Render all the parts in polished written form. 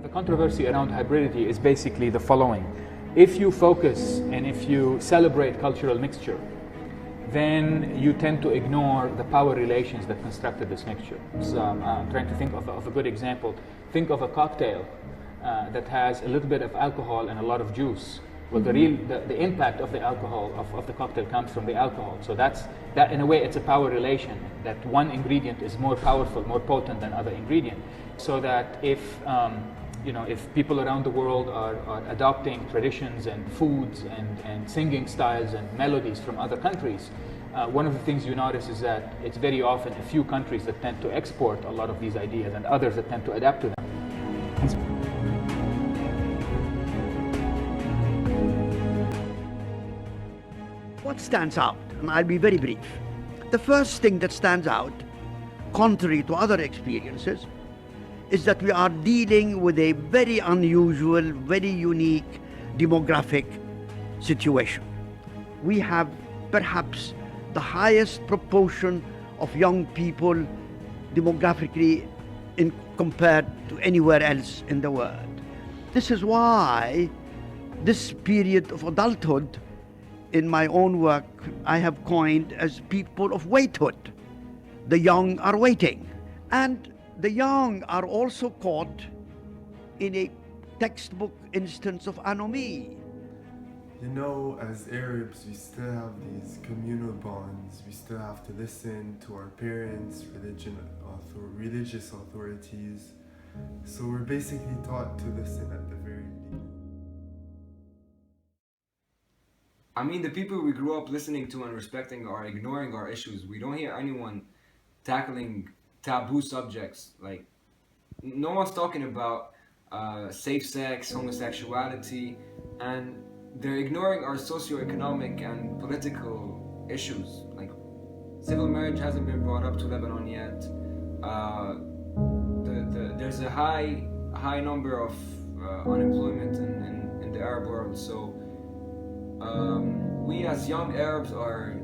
The controversy around hybridity is basically the following. If you focus and if you celebrate cultural mixture, then you tend to ignore the power relations that constructed this mixture. So I'm trying to think of a good example. Think of a cocktail that has a little bit of alcohol and a lot of juice. Well, the impact of the alcohol, of the cocktail comes from the alcohol. So that in a way, it's a power relation, that one ingredient is more powerful, more potent than other ingredient. So that if people around the world are adopting traditions and foods and singing styles and melodies from other countries, one of the things you notice is that it's very often a few countries that tend to export a lot of these ideas and others that tend to adapt to them. What stands out, and I'll be very brief. The first thing that stands out, contrary to other experiences, is that we are dealing with a very unusual, very unique demographic situation. We have perhaps the highest proportion of young people demographically compared to anywhere else in the world. This is why this period of adulthood, in my own work, I have coined as people of waithood. The young are waiting. And the young are also caught in a textbook instance of anomie. You know, as Arabs, we still have these communal bonds. We still have to listen to our parents, religious authorities. So we're basically taught to listen at the very least. I mean, the people we grew up listening to and respecting are ignoring our issues. We don't hear anyone tackling taboo subjects. Like, no one's talking about safe sex, homosexuality, and they're ignoring our socioeconomic and political issues. Like, civil marriage hasn't been brought up to Lebanon yet. There's a high number of unemployment in the Arab world. So we as young Arabs are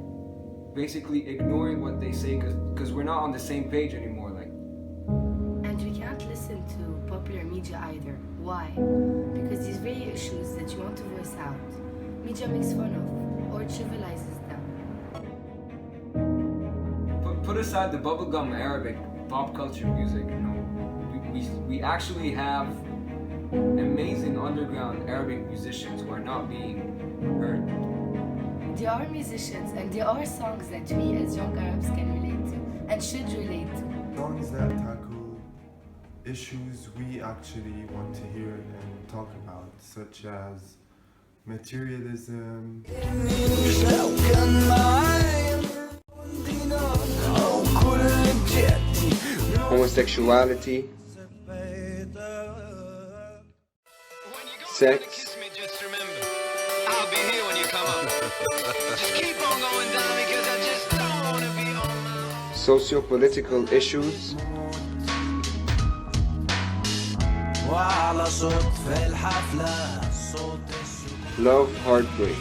basically ignoring what they say because we're not on the same page anymore. And we can't listen to popular media either. Why? Because these very issues that you want to voice out, media makes fun of or trivializes them. Put aside the bubblegum Arabic pop culture music, we actually have amazing underground Arabic musicians who are not being heard. There are musicians and there are songs that we as young Arabs can relate to and should relate to. Songs that tackle issues we actually want to hear and talk about, such as materialism, homosexuality, sex, I'll be here when you come up. Just keep on going down because I just don't want to be on my own. socio-political issues, love, heartbreak.